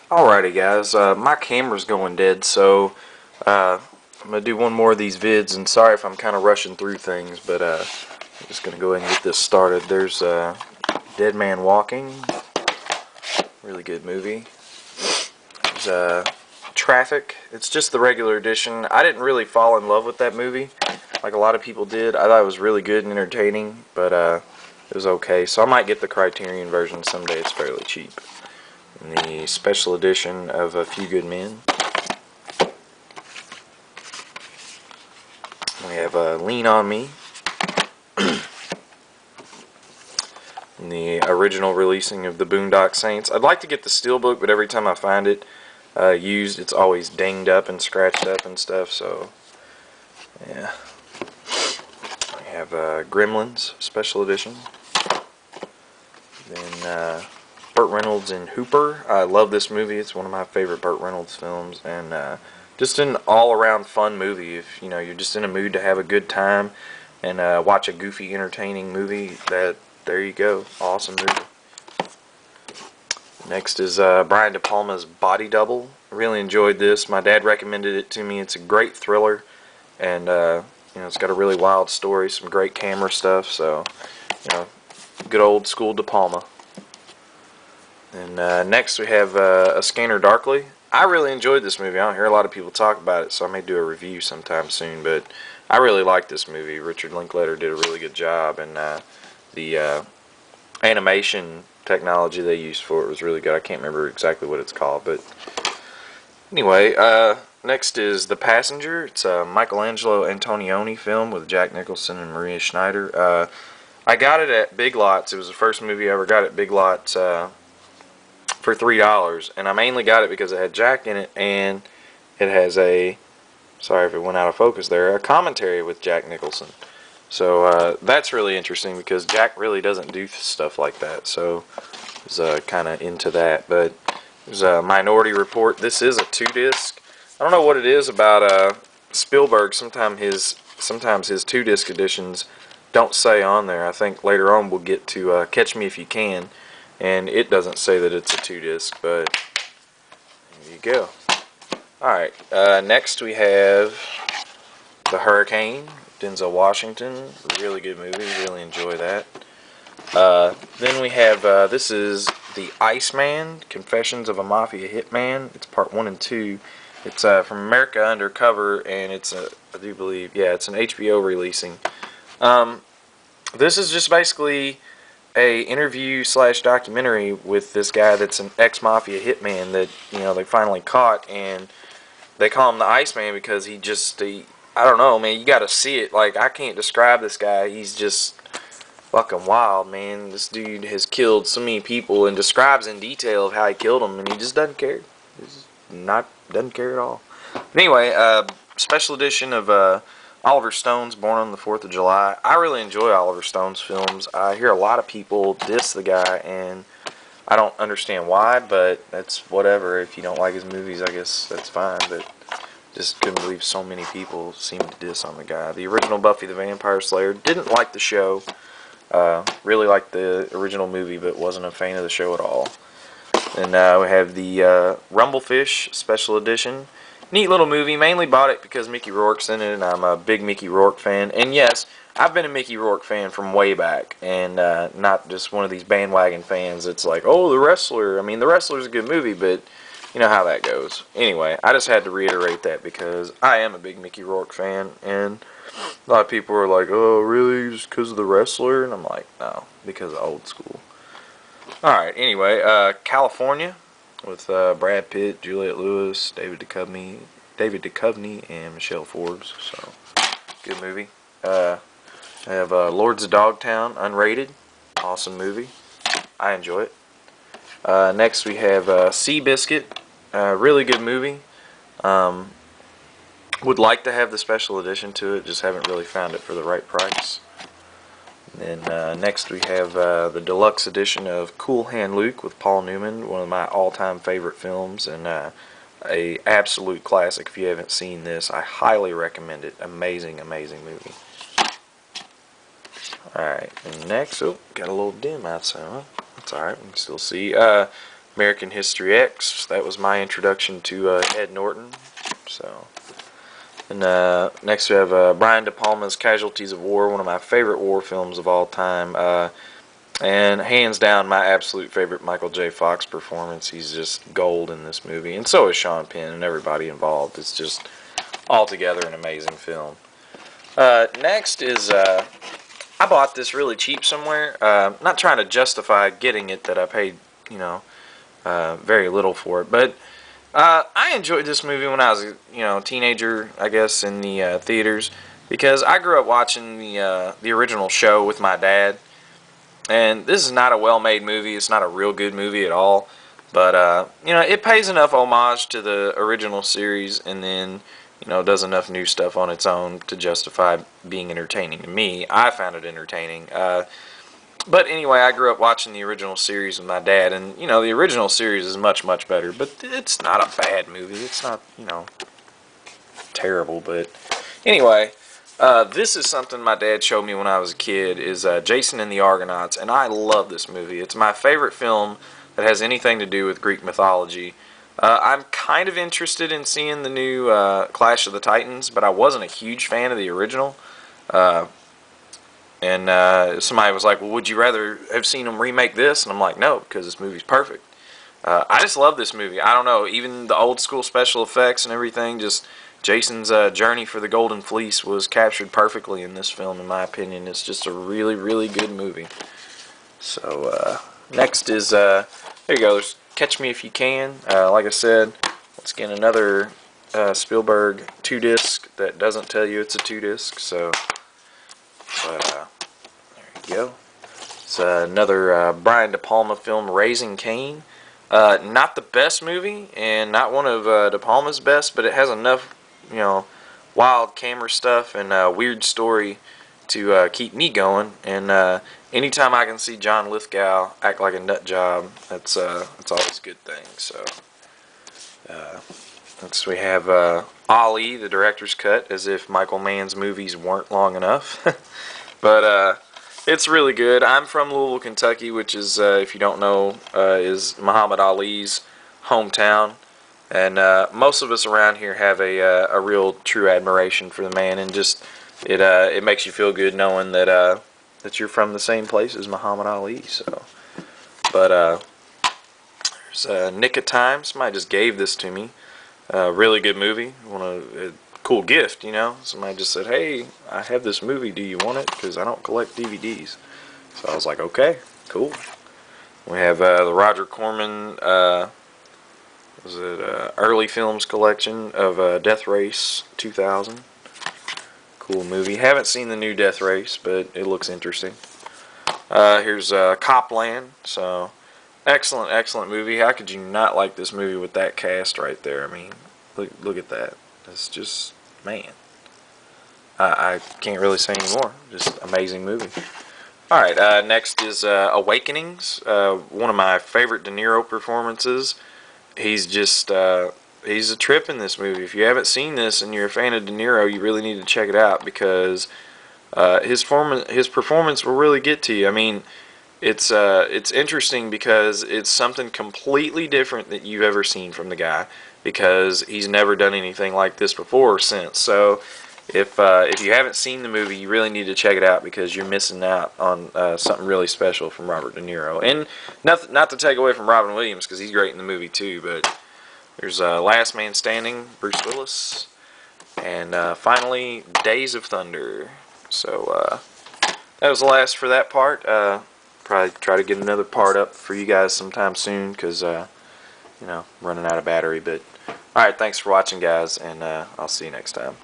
Alrighty guys, my camera's going dead, so I'm going to do one more of these vids, and sorry if I'm kind of rushing through things, but I'm just going to go ahead and get this started. There's Dead Man Walking, really good movie. There's Traffic, it's just the regular edition. I didn't really fall in love with that movie, like a lot of people did. I thought it was really good and entertaining, but it was okay, so I might get the Criterion version someday. It's fairly cheap. And the special edition of A Few Good Men. We have Lean on Me. And the original releasing of the Boondock Saints. I'd like to get the steelbook, but every time I find it used, it's always dinged up and scratched up and stuff, so yeah. We have Gremlins special edition. Then Burt Reynolds in Hooper. I love this movie. It's one of my favorite Burt Reynolds films, and just an all-around fun movie. If you're just in a mood to have a good time and watch a goofy, entertaining movie, there you go. Awesome movie. Next is Brian De Palma's Body Double. I really enjoyed this. My dad recommended it to me. It's a great thriller, and it's got a really wild story, some great camera stuff. So, good old school De Palma. And next we have A Scanner Darkly. I really enjoyed this movie. I don't hear a lot of people talk about it, so I may do a review sometime soon. But I really like this movie. Richard Linklater did a really good job, and the animation technology they used for it was really good. I can't remember exactly what it's called, but anyway, next is The Passenger. It's a Michelangelo Antonioni film with Jack Nicholson and Maria Schneider. I got it at Big Lots. It was the first movie I ever got at Big Lots for $3, and I mainly got it because it had Jack in it, and it has sorry if it went out of focus there, a commentary with Jack Nicholson. So that's really interesting because Jack really doesn't do stuff like that, so I was kind of into that. But there's a Minority Report. This is a 2-disc. I don't know what it is about Spielberg. Sometimes his 2-disc editions don't say on there. I think later on we'll get to Catch Me If You Can, and it doesn't say that it's a 2-disc, but there you go. Alright, next we have The Hurricane, Denzel Washington. Really good movie, really enjoy that. Then we have, this is The Iceman, Confessions of a Mafia Hitman. It's part 1 and 2. It's from America Undercover, and it's, I do believe, yeah, it's an HBO releasing. This is just basically a interview / documentary with this guy that's an ex-mafia hitman that they finally caught, and they call him the Iceman because he I don't know, man, you gotta see it. Like, I can't describe this guy. He's just fucking wild, man. This dude has killed so many people and describes in detail of how he killed them, and he just doesn't care. Doesn't care at all. But anyway, special edition of Oliver Stone's Born on the 4th of July. I really enjoy Oliver Stone's films. I hear a lot of people diss the guy, and I don't understand why, but that's whatever. If you don't like his movies, I guess that's fine, but just couldn't believe so many people seem to diss on the guy. The original Buffy the Vampire Slayer, didn't like the show. Really liked the original movie, but wasn't a fan of the show at all. And we have the Rumblefish Special Edition. Neat little movie. Mainly bought it because Mickey Rourke's in it, and I'm a big Mickey Rourke fan. And yes, I've been a Mickey Rourke fan from way back, and not just one of these bandwagon fans. It's like, oh, The Wrestler. I mean, The Wrestler's a good movie, but you know how that goes. Anyway, I just had to reiterate that because I am a big Mickey Rourke fan, and a lot of people are like, oh, really, just because of The Wrestler? And I'm like, no, because of Old School. Alright, anyway, California with Brad Pitt, Juliette Lewis, David Duchovny, and Michelle Forbes. So, good movie. I have Lords of Dogtown, unrated. Awesome movie. I enjoy it. Next we have Seabiscuit. Really good movie. Would like to have the special edition to it, just haven't really found it for the right price. And then next we have the deluxe edition of Cool Hand Luke with Paul Newman, one of my all-time favorite films, and a absolute classic. If you haven't seen this, I highly recommend it. Amazing, amazing movie. Alright, and next, oh, got a little dim outside, huh? That's alright, we can still see. American History X. That was my introduction to Ed Norton. So, and next we have Brian De Palma's Casualties of War, one of my favorite war films of all time. And hands down, my absolute favorite Michael J. Fox performance. He's just gold in this movie, and so is Sean Penn and everybody involved. It's just altogether an amazing film. Next is I bought this really cheap somewhere. Not trying to justify getting it that I paid, very little for it, but I enjoyed this movie when I was a teenager, I guess, in the theaters, because I grew up watching the original show with my dad. And this is not a well-made movie. It's not a real good movie at all. But, it pays enough homage to the original series, and then, does enough new stuff on its own to justify being entertaining to me. I found it entertaining. But anyway, I grew up watching the original series with my dad, and, the original series is much, much better. But it's not a bad movie. It's not, terrible. But anyway... this is something my dad showed me when I was a kid, is Jason and the Argonauts, and I love this movie. It's my favorite film that has anything to do with Greek mythology. I'm kind of interested in seeing the new Clash of the Titans, but I wasn't a huge fan of the original. And somebody was like, well, would you rather have seen them remake this? And I'm like, no, because this movie's perfect. I just love this movie. I don't know, even the old school special effects and everything, just... Jason's journey for the Golden Fleece was captured perfectly in this film, in my opinion. It's just a really, really good movie. So, next is, there you go, there's Catch Me If You Can. Like I said, let's get another Spielberg 2-disc that doesn't tell you it's a 2-disc. So, there you go. It's another Brian De Palma film, Raising Cain. Not the best movie, and not one of De Palma's best, but it has enough wild camera stuff and weird story to keep me going. And anytime I can see John Lithgow act like a nut job, that's always a good thing. So next we have Ali, the director's cut, as if Michael Mann's movies weren't long enough. But it's really good. I'm from Louisville, Kentucky, which is, if you don't know, is Muhammad Ali's hometown. And most of us around here have a real true admiration for the man, and just it makes you feel good knowing that that you're from the same place as Muhammad Ali. So, but there's Nick of Time. Somebody just gave this to me. Really good movie. A cool gift, Somebody just said, "Hey, I have this movie. Do you want it? Because I don't collect DVDs." So I was like, "Okay, cool." We have the Roger Corman. Early films collection of Death Race 2000. Cool movie. Haven't seen the new Death Race, but it looks interesting. Here's Copland. So, excellent, excellent movie. How could you not like this movie with that cast right there? I mean, look at that. It's just, man. I can't really say anymore. Just amazing movie. Alright, next is Awakenings. One of my favorite De Niro performances. He's just, he's a trip in this movie. If you haven't seen this and you're a fan of De Niro, you really need to check it out, because his performance will really get to you. I mean, it's interesting because it's something completely different that you've ever seen from the guy, because he's never done anything like this before or since. So if you haven't seen the movie, you really need to check it out, because you're missing out on something really special from Robert De Niro. And not to take away from Robin Williams, because he's great in the movie too, but there's Last Man Standing, Bruce Willis, and finally Days of Thunder. So that was the last for that part. Probably try to get another part up for you guys sometime soon, because running out of battery. But alright, thanks for watching, guys, and I'll see you next time.